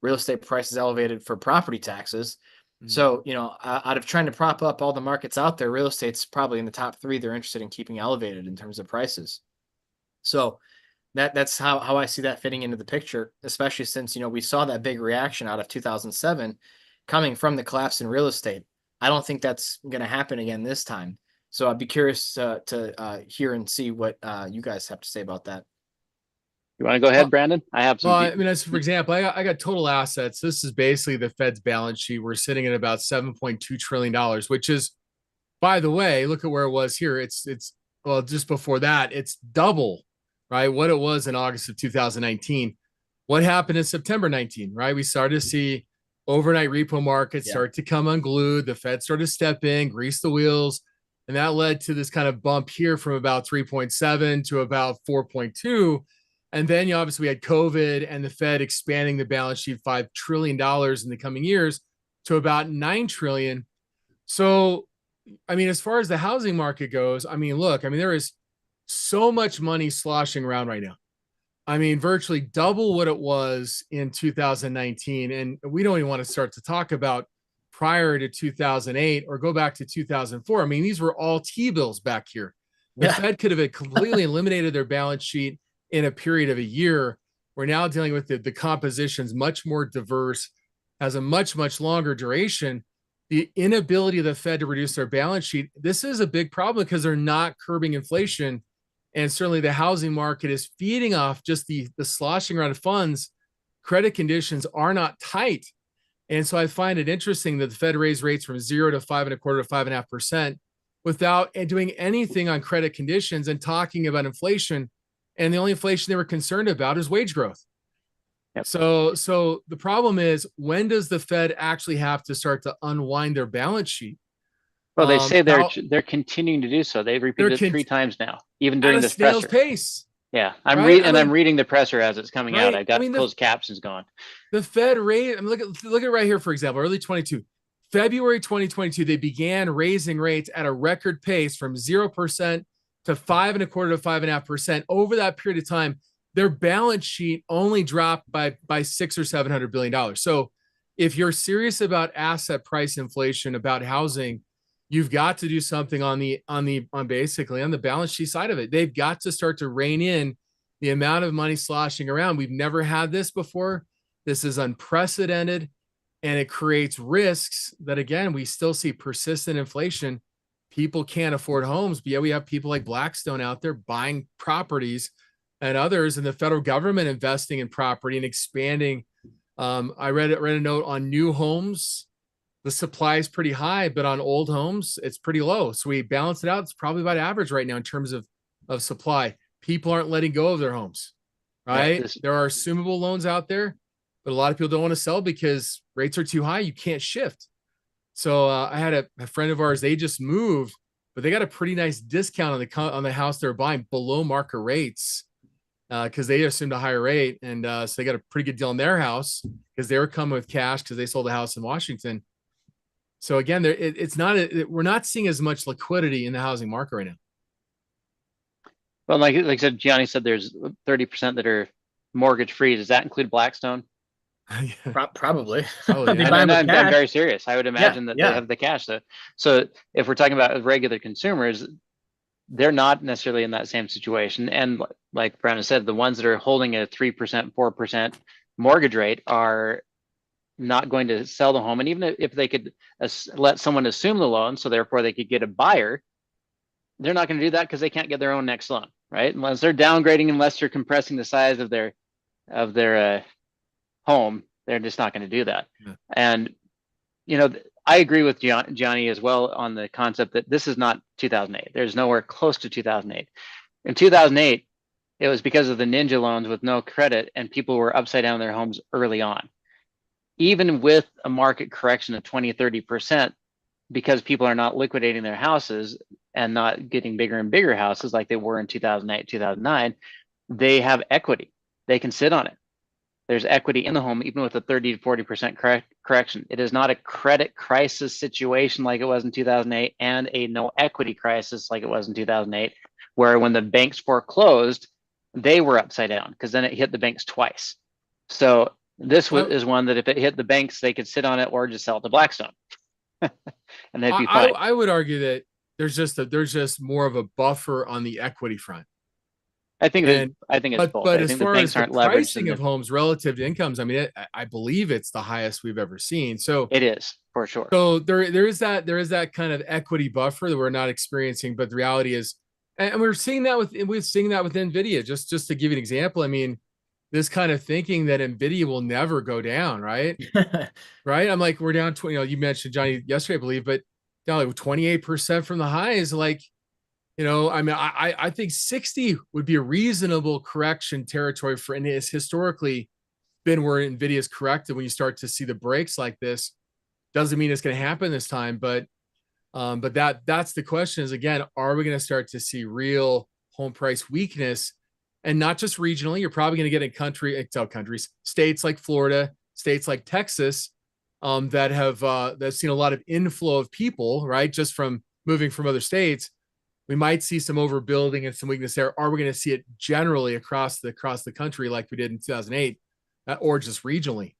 real estate prices elevated for property taxes. So, out of trying to prop up all the markets out there, real estate's probably in the top 3 they're interested in keeping elevated in terms of prices. So that's how I see that fitting into the picture, especially since, we saw that big reaction out of 2007 coming from the collapse in real estate. I don't think that's going to happen again this time. So I'd be curious to hear and see what you guys have to say about that. You want to go ahead, Brandon? I have some. Well, I mean, as for example, I got total assets. This is basically the Fed's balance sheet. We're sitting at about $7.2 trillion, which is, by the way, look at where it was here. It's well, just before that, it's double, right, what it was in August of 2019. What happened in September 19, right? We started to see overnight repo markets start to come unglued. The Fed started to step in, grease the wheels, and that led to this kind of bump here from about 3.7 to about 4.2. And then obviously we had COVID and the Fed expanding the balance sheet $5 trillion in the coming years to about $9 trillion. So, I mean, as far as the housing market goes, I mean, look, I mean, there is so much money sloshing around right now. I mean, virtually double what it was in 2019. And we don't even want to start to talk about prior to 2008 or go back to 2004. I mean, these were all T-bills back here. The Fed could have completely eliminated their balance sheet in a period of a year. We're now dealing with the composition's much more diverse, has a much, much longer duration. The inability of the Fed to reduce their balance sheet, this is a big problem because they're not curbing inflation. And certainly the housing market is feeding off just the sloshing around of funds. Credit conditions are not tight. And so I find it interesting that the Fed raised rates from 0 to 5.25% to 5.5%. without doing anything on credit conditions and talking about inflation. And the only inflation they were concerned about is wage growth. Yep. So the problem is, when does the Fed actually have to start to unwind their balance sheet? Well, they say they're continuing to do so. They've repeated it 3 times now, even during this snail's presser. Pace. Yeah, I'm reading the presser as it's coming out. I got closed captions going. The Fed rate. I mean, look at right here, for example, early 22, February 2022, they began raising rates at a record pace from 0% to 5.25% to 5.5%. Over that period of time, their balance sheet only dropped by $600 or $700 billion. So, if you're serious about asset price inflation, about housing, you've got to do something on basically on the balance sheet side of it. They've got to start to rein in the amount of money sloshing around. We've never had this before. This is unprecedented, and it creates risks that, again, we still see persistent inflation. People can't afford homes, but yeah, we have people like Blackstone out there buying properties, and others in the federal government investing in property and expanding. I read a note on new homes. The supply is pretty high, but on old homes, it's pretty low. So we balance it out. It's probably about average right now in terms of supply. People aren't letting go of their homes, right? Yeah, there are assumable loans out there, but a lot of people don't want to sell because rates are too high. You can't shift. So I had a friend of ours, they just moved, but they got a pretty nice discount on the house they're buying below market rates. Because they assumed a higher rate, and so they got a pretty good deal on their house because they were coming with cash because they sold a house in Washington. So again, we're not seeing as much liquidity in the housing market right now. Well, like I said, Gianni said there's 30% that are mortgage free. Does that include Blackstone? Probably. Oh, yeah. I'm very serious. I would imagine that they have the cash. So if we're talking about regular consumers, they're not necessarily in that same situation. And like Brandon said, the ones that are holding a 3%, 4% mortgage rate are not going to sell the home. And even if they could let someone assume the loan, so therefore they could get a buyer, they're not going to do that because they can't get their own next loan, right? Unless they're downgrading, unless they're compressing the size of their home, they're just not going to do that. Yeah. And I agree with Johnny as well on the concept that this is not 2008. There's nowhere close to 2008. In 2008, it was because of the ninja loans with no credit, and people were upside down in their homes early on. Even with a market correction of 20, 30%, because people are not liquidating their houses and not getting bigger and bigger houses like they were in 2008, 2009, they have equity. They can sit on it. There's equity in the home, even with a 30 to 40% correction. It is not a credit crisis situation like it was in 2008 and a no equity crisis like it was in 2008, where when the banks foreclosed, they were upside down because then it hit the banks twice. So this is one that if it hit the banks, they could sit on it or just sell it to Blackstone. And they'd be fine. I would argue that there's just more of a buffer on the equity front. I think it's both. But as far as the pricing of homes relative to incomes, I mean, I believe it's the highest we've ever seen. So it is for sure. So there is that kind of equity buffer that we're not experiencing. But the reality is, and we're seeing that with NVIDIA. Just to give you an example, I mean, this kind of thinking that NVIDIA will never go down, right? Right? I'm like, we're down 20. You mentioned Johnny yesterday, I believe, but down like 28% from the highs, like. I mean, I think 60 would be a reasonable correction territory for, and it's historically been where NVIDIA's corrected when you start to see the breaks like this. Doesn't mean it's going to happen this time, but that's the question is, again, are we going to start to see real home price weakness, and not just regionally? You're probably going to get in states like Florida, states like Texas, that have seen a lot of inflow of people, right? Just from moving from other states. We might see some overbuilding and some weakness there. Are we going to see it generally across the country like we did in 2008, or just regionally?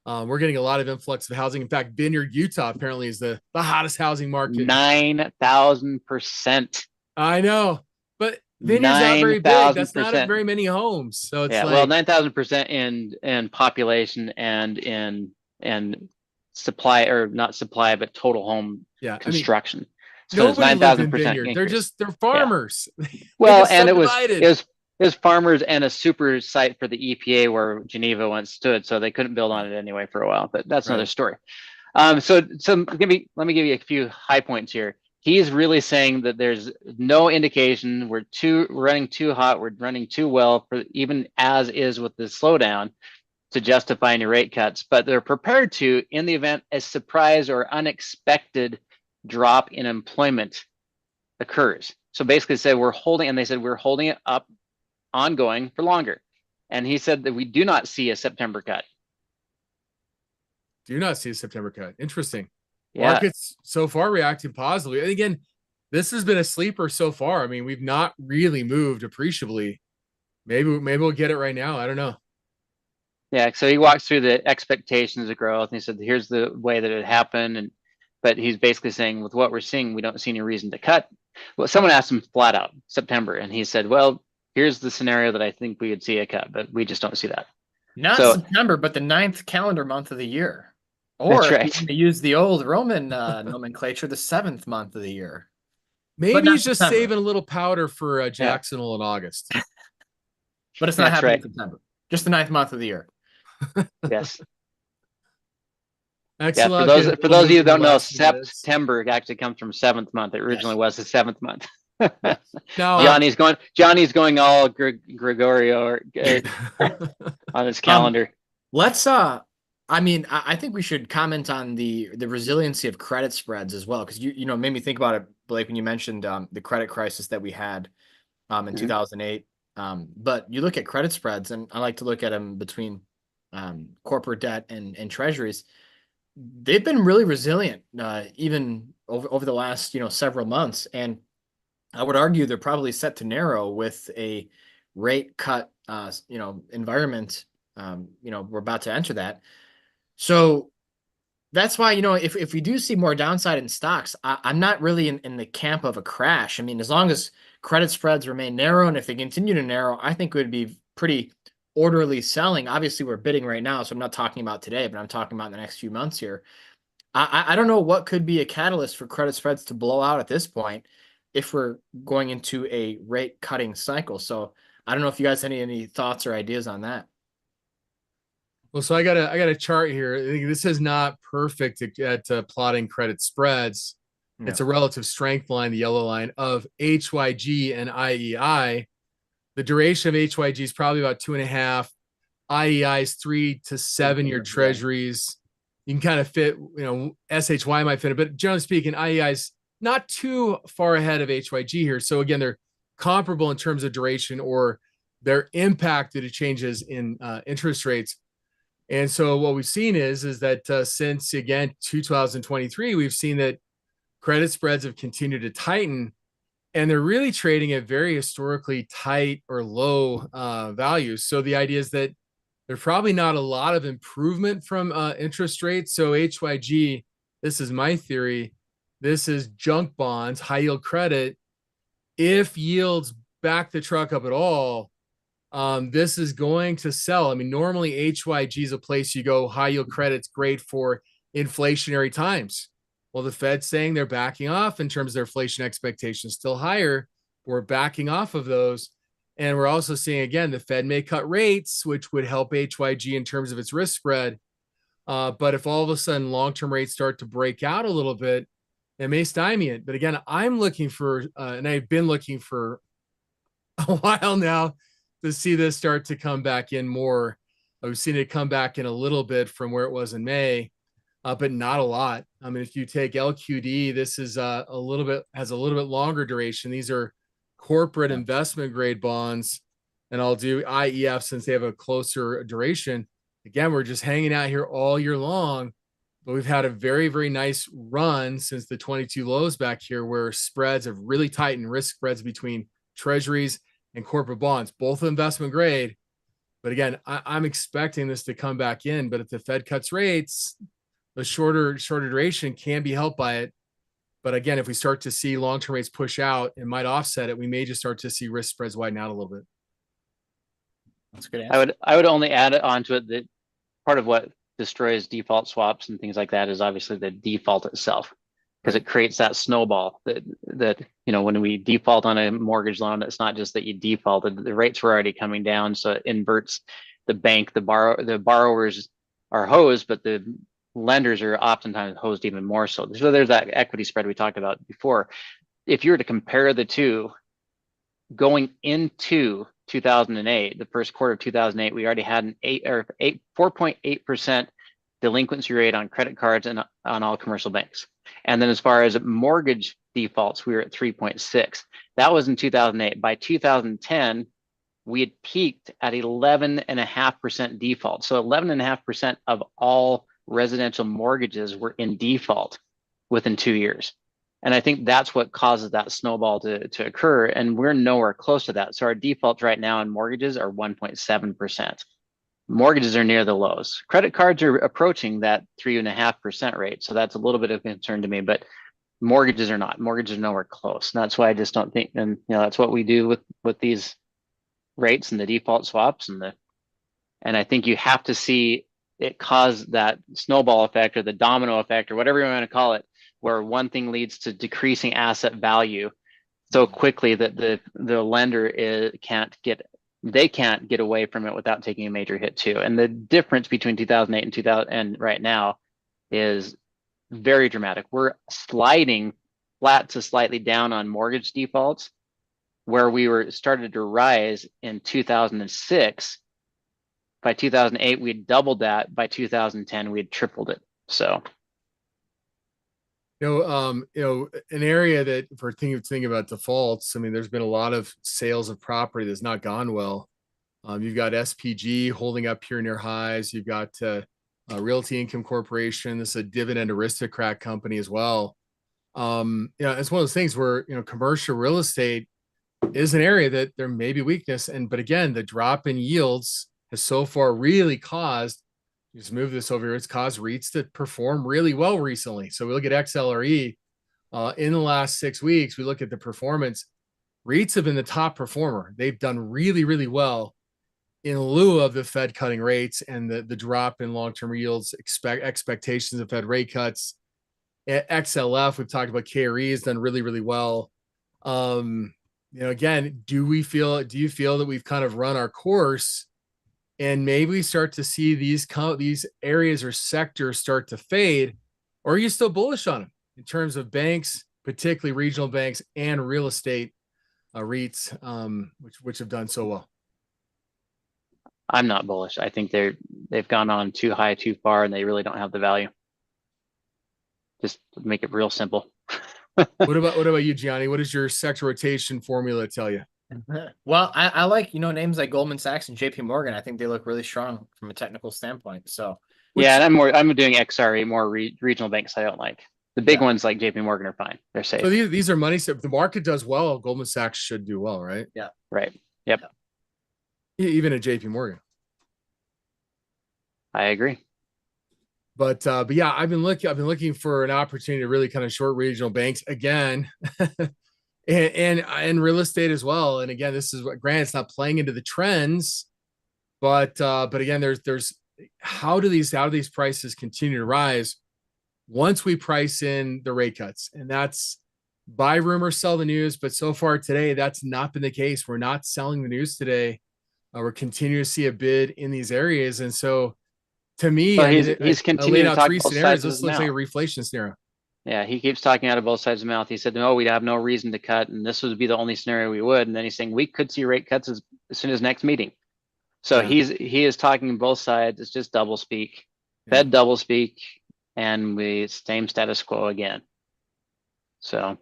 We're getting a lot of influx of housing. In fact, Vineyard, Utah, apparently is the hottest housing market. 9,000%. I know, but Vineyard's not very big. That's not very many homes. So it's 9,000% in population and in supply, or not supply, but total home construction. So nobody lives in Vineyard. They're farmers. Yeah. Well, and it was farmers and a super site for the EPA where Geneva once stood, so they couldn't build on it anyway for a while. But that's another story. So let me give you a few high points here. he's really saying that there's no indication we're running too hot, we're running too well for even as is with the slowdown to justify any rate cuts, but they're prepared to in the event a surprise or unexpected drop in employment occurs. So basically said we're holding it up ongoing for longer. And he said that we do not see a September cut. Do not see a September cut. Interesting. Yeah. Markets so far reacting positively. And again, this has been a sleeper so far. I mean, we've not really moved appreciably. Maybe we'll get it right now. I don't know. Yeah. So he walks through the expectations of growth and he said, here's the way that it happened. But he's basically saying with what we're seeing, we don't see any reason to cut. Well, someone asked him flat out September, and he said, well, here's the scenario that I think we would see a cut, but we just don't see that. Not September, but the 9th calendar month of the year. Or that's right. if you want to use the old Roman nomenclature, the 7th month of the year. Maybe he's just saving a little powder for Jacksonville in August. But it's not happening in September. Just the 9th month of the year. Yes. Excellent. Yeah, for those of you who don't know, September actually comes from 7th month. It originally was the 7th month. Now Johnny's going all Gregorio on his calendar. I think we should comment on the resiliency of credit spreads as well, because you made me think about it, Blake, when you mentioned the credit crisis that we had in 2008. But you look at credit spreads, and I like to look at them between corporate debt and treasuries. They've been really resilient, even over the last several months, and I would argue they're probably set to narrow with a rate cut environment. We're about to enter that, so that's why if we do see more downside in stocks, I'm not really in the camp of a crash. I mean, as long as credit spreads remain narrow, and if they continue to narrow, I think it would be pretty orderly selling. Obviously, we're bidding right now, so I'm not talking about today, but I'm talking about the next few months here. I don't know what could be a catalyst for credit spreads to blow out at this point if we're going into a rate cutting cycle. So I don't know if you guys have any thoughts or ideas on that. Well, so I got a chart here. I think this is not perfect at plotting credit spreads. No. It's a relative strength line, the yellow line of HYG and IEI. The duration of HYG is probably about 2.5. IEI is 3 to 7 year treasuries. You can kind of fit, SHY might fit it, but generally speaking, IEI is not too far ahead of HYG here. So again, they're comparable in terms of duration, or they're impacted to changes in interest rates. And so what we've seen is that since, again, 2023, we've seen that credit spreads have continued to tighten, and they're really trading at very historically tight or low values. So the idea is that there's probably not a lot of improvement from interest rates. So HYG, this is my theory, this is junk bonds, high yield credit. If yields back the truck up at all, this is going to sell. I mean, normally HYG is a place you go, high yield credit's great for inflationary times. Well, the Fed's saying they're backing off in terms of their inflation expectations, still higher. We're backing off of those. And we're also seeing, again, the Fed may cut rates, which would help HYG in terms of its risk spread. But if all of a sudden long-term rates start to break out a little bit, it may stymie it. But again, I'm looking for, and I've been looking for a while now, to see this start to come back in more. I've seen it come back in a little bit from where it was in May, but not a lot. I mean, if you take LQD, this is has a little bit longer duration. These are corporate investment grade bonds, and I'll do IEF since they have a closer duration. Again, we're just hanging out here all year long, but we've had a very, very nice run since the 22 lows back here, where spreads have really tightened, risk spreads between treasuries and corporate bonds, both investment grade. But again, I'm expecting this to come back in, but if the Fed cuts rates, the shorter duration can be helped by it. But again, if we start to see long-term rates push out, it might offset it. We may just start to see risk spreads widen out a little bit. That's a good answer. I would only add on to it that part of what destroys default swaps and things like that is obviously the default itself, because it creates that snowball that when we default on a mortgage loan, it's not just that you defaulted, the rates were already coming down, so it inverts the bank. The borrowers are hosed, but the lenders are oftentimes hosed even more so. So there's that equity spread we talked about before. If you were to compare the two, going into 2008, the first quarter of 2008, we already had an 4.8% delinquency rate on credit cards and on all commercial banks. And then as far as mortgage defaults, we were at 3.6. That was in 2008. By 2010, we had peaked at 11.5% default. So 11.5% of all residential mortgages were in default within 2 years. And I think that's what causes that snowball to occur. And we're nowhere close to that. So our defaults right now in mortgages are 1.7%. Mortgages are near the lows. Credit cards are approaching that 3.5% rate. So that's a little bit of concern to me, but mortgages are not. Mortgages are nowhere close. And that's why I just don't think, and that's what we do with these rates and the default swaps and I think you have to see it cause that snowball effect or the domino effect or whatever you want to call it, where one thing leads to decreasing asset value so quickly that the lender can't get away from it without taking a major hit too. And the difference between 2008 and 2000 and right now is very dramatic. We're sliding flat to slightly down on mortgage defaults, where we started to rise in 2006. By 2008, we had doubled that. By 2010, we had tripled it. So, an area that for thinking about defaults, I mean, there's been a lot of sales of property that's not gone well. You've got SPG holding up here near highs. You've got Realty Income Corporation. This is a dividend aristocrat company as well. It's one of those things where, commercial real estate is an area that there may be weakness. But again, the drop in yields has so far really caused, just move this over here, it's caused REITs to perform really well recently. So we look at XLRE in the last 6 weeks, we look at the performance. REITs have been the top performer. They've done really, really well in lieu of the Fed cutting rates and the drop in long-term yields, expectations of Fed rate cuts. At XLF, we've talked about KRE has done really, really well. Again, do you feel that we've kind of run our course and maybe we start to see these areas or sectors start to fade, or are you still bullish on them in terms of banks, particularly regional banks and real estate REITs, which have done so well? I'm not bullish. I think they've gone on too high, too far, and they really don't have the value. Just make it real simple. What about you, Gianni? What does your sector rotation formula tell you? Well, I like, names like Goldman Sachs and JP Morgan. I think they look really strong from a technical standpoint. So and I'm doing XRE, more regional banks I don't like. The big ones like JP Morgan are fine. They're safe. So these are money. So if the market does well, Goldman Sachs should do well, right? Yeah. Right. Yep. Even at JP Morgan. I agree. But yeah, I've been looking for an opportunity to really kind of short regional banks again. and real estate as well. And again, this is what, granted, it's not playing into the trends, but again, there's how do these prices continue to rise once we price in the rate cuts? And that's buy rumor, sell the news. But so far today, that's not been the case. We're not selling the news today. We're continuing to see a bid in these areas. And so to me, he's continuing to talk three both scenarios. sides of This his looks mouth. like a reflation scenario. Yeah, he keeps talking out of both sides of the mouth. He said, no, we'd have no reason to cut, and this would be the only scenario we would. And then he's saying we could see rate cuts as soon as next meeting. So he is talking both sides. It's just double speak. Fed double speak, and we same status quo again. So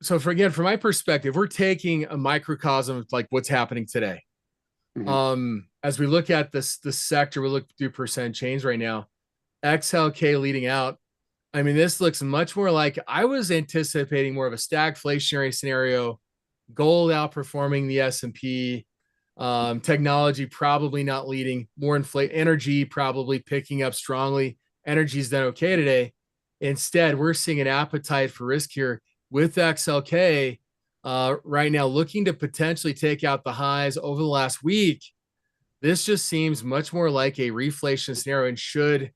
from my perspective, we're taking a microcosm of like what's happening today. Mm-hmm. As we look at the sector, we look through percent change right now. XLK leading out. I mean, this looks much more like I was anticipating more of a stagflationary scenario. Gold outperforming the S&P. Technology probably not leading. More energy probably picking up strongly. Energy's done okay today. Instead, we're seeing an appetite for risk here with XLK right now, looking to potentially take out the highs over the last week. This just seems much more like a reflation scenario and should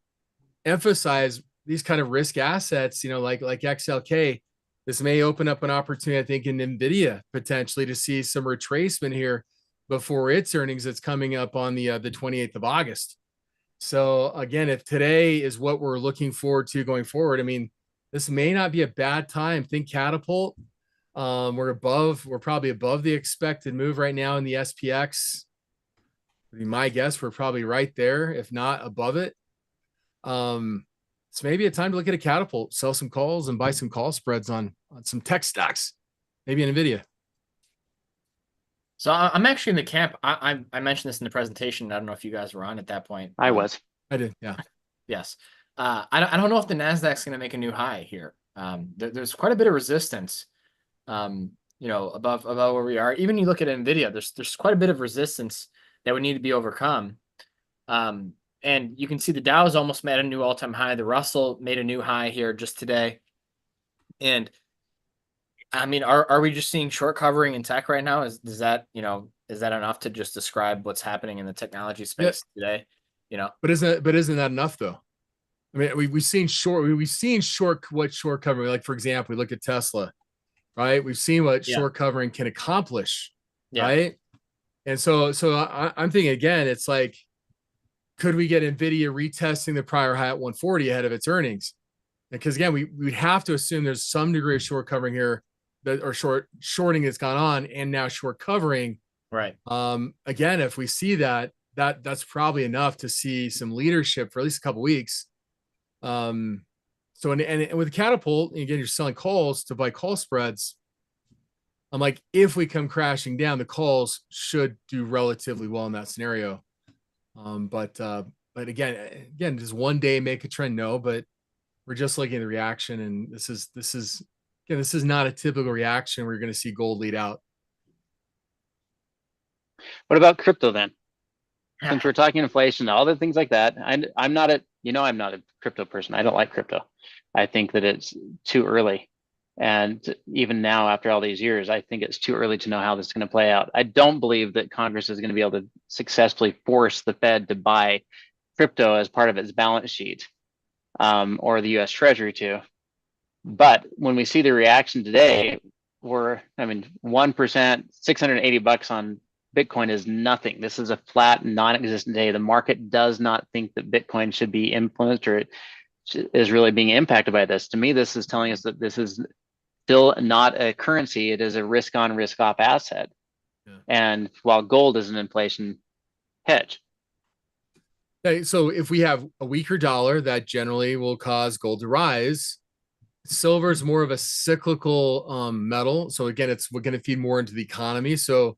emphasize these kind of risk assets, like XLK. This may open up an opportunity, I think, in NVIDIA potentially to see some retracement here before its earnings that's coming up on the 28th of August. So again, if today is what we're looking forward to going forward, I mean, this may not be a bad time. Think catapult. We're probably above the expected move right now in the SPX. My guess, we're probably right there, if not above it. It's maybe a time to look at a catapult, sell some calls and buy some call spreads on some tech stocks, maybe NVIDIA. So I'm actually in the camp. I mentioned this in the presentation. I don't know if you guys were on at that point. I was. I did, yeah. Yes. I don't know if the Nasdaq's going to make a new high here. There's quite a bit of resistance. Above where we are. Even you look at NVIDIA, there's quite a bit of resistance that would need to be overcome. And you can see the Dow's almost made a new all-time high. The Russell made a new high here just today. And I mean, are we just seeing short covering in tech right now? Is that enough to just describe what's happening in the technology space today? But isn't that enough though? I mean, we've seen short covering. Like for example, we look at Tesla, right? We've seen what short covering can accomplish, right? And so I'm thinking again, it's like, could we get NVIDIA retesting the prior high at 140 ahead of its earnings? Because again, we'd have to assume there's some degree of short covering here, or shorting that's gone on, and now short covering. Right. Again, if we see that's probably enough to see some leadership for at least a couple weeks. So and with catapult, again, you're selling calls to buy call spreads. I'm like, if we come crashing down, the calls should do relatively well in that scenario. But again, does one day make a trend? No, but we're just looking at the reaction, and this is not a typical reaction where you're going to see gold lead out. What about crypto then? Since we're talking inflation, all the things like that, I'm not a crypto person. I don't like crypto. I think that it's too early. And even now, after all these years, I think it's too early to know how this is going to play out. I don't believe that Congress is going to be able to successfully force the Fed to buy crypto as part of its balance sheet, or the US Treasury to. But when we see the reaction today, 1%, 680 bucks on Bitcoin is nothing. This is a flat, non-existent day. The market does not think that Bitcoin should be influenced or it is really being impacted by this. To me, this is telling us that this is still not a currency. It is a risk on, risk off asset. Yeah. And while gold is an inflation hedge. Okay, so if we have a weaker dollar, that generally will cause gold to rise. Silver is more of a cyclical metal. So again, we're going to feed more into the economy. So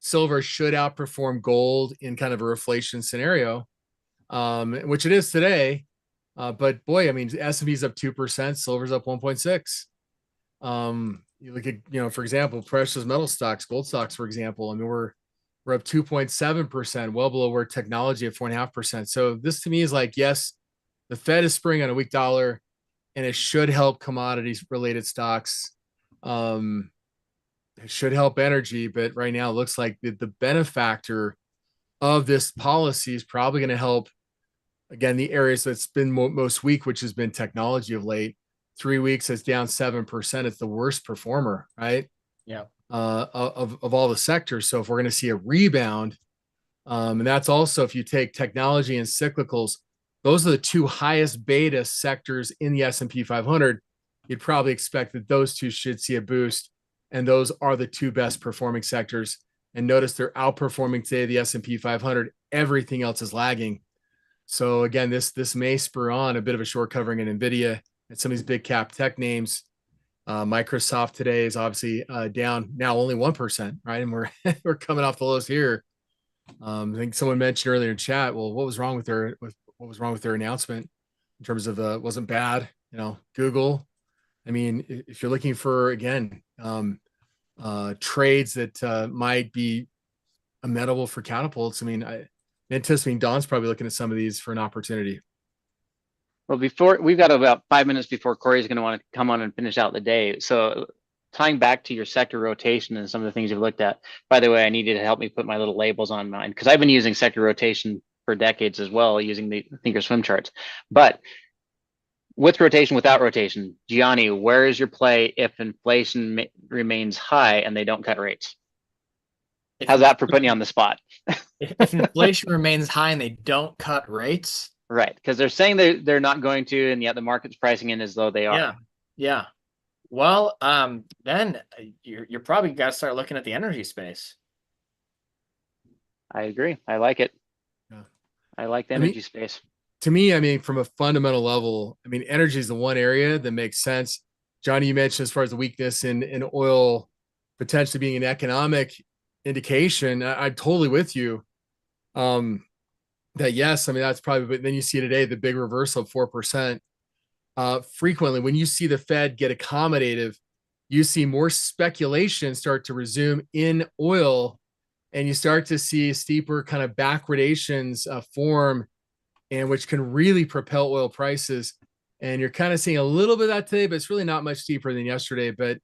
silver should outperform gold in kind of a reflation scenario, which it is today. But boy, I mean, S&P is up 2%, silver's up 1.6. You look at, for example, precious metal stocks, gold stocks, for example. I mean, we're up 2.7%, well below where technology at 4.5%. So this to me is like, yes, the Fed is spring on a weak dollar, and it should help commodities related stocks. It should help energy, but right now it looks like the benefactor of this policy is probably going to help, again, the areas that's been most weak, which has been technology of late. 3 weeks, it's down 7%. It's the worst performer, right? Yeah. Of all the sectors. So if we're going to see a rebound, and that's also if you take technology and cyclicals, those are the two highest beta sectors in the S&P 500. You'd probably expect that those two should see a boost, and those are the two best performing sectors. And notice they're outperforming today the S&P 500. Everything else is lagging. So again, this may spur on a bit of a short covering in NVIDIA and some of these big cap tech names. Microsoft today is obviously down now only 1%, right? And we're coming off the lows here. I think someone mentioned earlier in chat, well, what was wrong with their announcement in terms of wasn't bad, Google. I mean, if you're looking for, again, trades that might be amenable for catapults, I mean, I'm anticipating Don's probably looking at some of these for an opportunity. Well, we've got about 5 minutes before Corey's going to want to come on and finish out the day. So tying back to your sector rotation and some of the things you've looked at, by the way, I need you to help me put my little labels on mine because I've been using sector rotation for decades as well, using the Thinkorswim charts. But with rotation, without rotation, Gianni, where is your play if inflation remains high and they don't cut rates? How's that for putting you on the spot? If inflation remains high and they don't cut rates, Right, because they're saying they're not going to, and yet the market's pricing in as though they are. yeah. Well, then you're probably got to start looking at the energy space. I agree. I like it. Yeah. I like the energy space. To me, I mean, from a fundamental level, I mean, energy is the one area that makes sense. Johnny, you mentioned as far as the weakness in oil potentially being an economic indication. I'm totally with you. That yes, I mean, that's probably, but then you see today the big reversal of 4%. Frequently, when you see the Fed get accommodative, you see more speculation start to resume in oil, and you start to see steeper kind of backwardations form, and which can really propel oil prices. And you're kind of seeing a little bit of that today, but it's really not much steeper than yesterday. But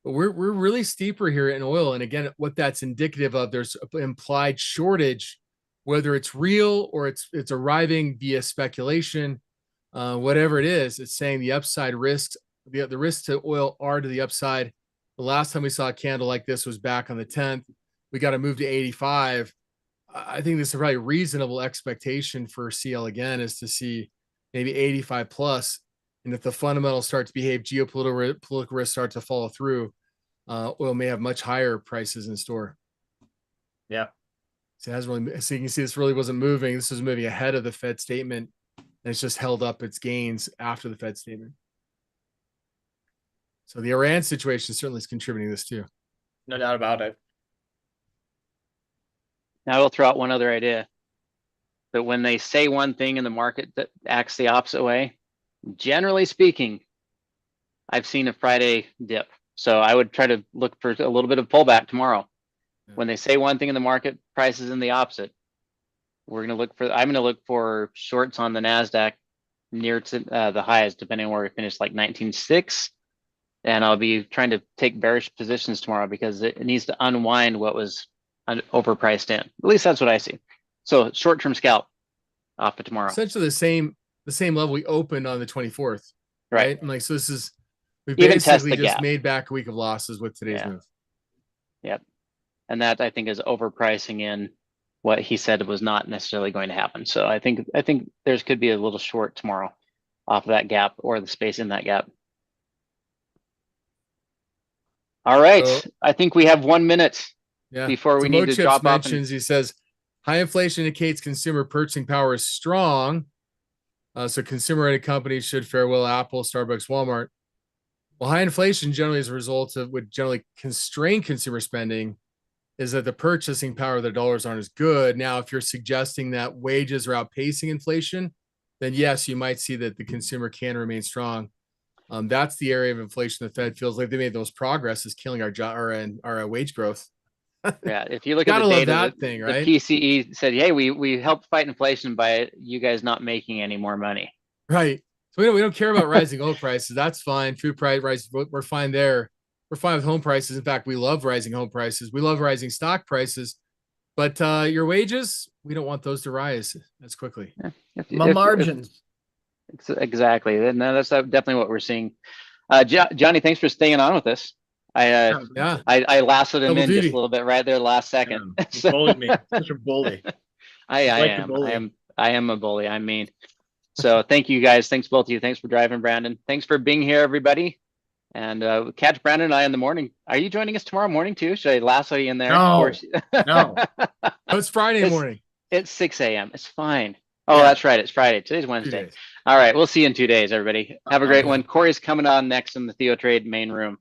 we're really steeper here in oil. And again, what that's indicative of, there's an implied shortage, whether it's real or it's arriving via speculation, whatever it is, it's saying the upside risks, the risks to oil are to the upside. The last time we saw a candle like this was back on the 10th. We got to move to 85. I think this is a probably reasonable expectation for CL again, is to see maybe 85 plus. And if the fundamentals start to behave, geopolitical risks start to follow through, oil may have much higher prices in store. Yeah. So it has really, so you can see this really wasn't moving. This was moving ahead of the Fed statement, and it's just held up its gains after the Fed statement. So the Iran situation certainly is contributing to this too. No doubt about it. Now I will throw out one other idea. That when they say one thing in the market that acts the opposite way, generally speaking, I've seen a Friday dip. So I would try to look for a little bit of pullback tomorrow. Yeah. When they say one thing in the market, prices in the opposite. I'm going to look for shorts on the NASDAQ near to the highs, depending on where we finish, like 19.6. And I'll be trying to take bearish positions tomorrow because it needs to unwind what was overpriced in. At least that's what I see. So short-term scalp off of tomorrow. Essentially the same level we opened on the 24th, right? And like, so this is, we basically just made back a week of losses with today's move. Yep. And that I think is overpricing in what he said was not necessarily going to happen. So I think there's could be a little short tomorrow off of that gap or the space in that gap. All right. So, I think we have 1 minute before we need to drop off. He says, high inflation indicates consumer purchasing power is strong. So consumer-rated companies should fare well. Apple, Starbucks, Walmart. Well, high inflation generally as a result of would generally constrain consumer spending is that the purchasing power of the dollars aren't as good. Now, if you're suggesting that wages are outpacing inflation, then yes, you might see that the consumer can remain strong. That's the area of inflation the Fed feels like they made those progress is killing our wage growth. Yeah, if you look at the data, the PCE said, "Hey, we helped fight inflation by you guys not making any more money." Right. So we don't care about rising oil prices. That's fine. Food price rise, we're fine there. We're fine with home prices. In fact, we love rising home prices. We love rising stock prices. But your wages, we don't want those to rise as quickly. My margins. Exactly. And that's definitely what we're seeing. Johnny, thanks for staying on with us. I lassoed him in just a little bit right there last second. Yeah, you bullied me. Such a bully. I am a bully. I mean, so thank you guys. Thanks both of you. Thanks for driving, Brandon. Thanks for being here, everybody. And catch Brandon and I in the morning. Are you joining us tomorrow morning too? Should I lasso you in there? No. It's Friday morning. It's 6 a.m. It's fine. Oh, yeah. That's right. It's Friday. Today's Wednesday. All right. We'll see you in 2 days, everybody. Have a great one. Corey's coming on next in the Theo Trade main room.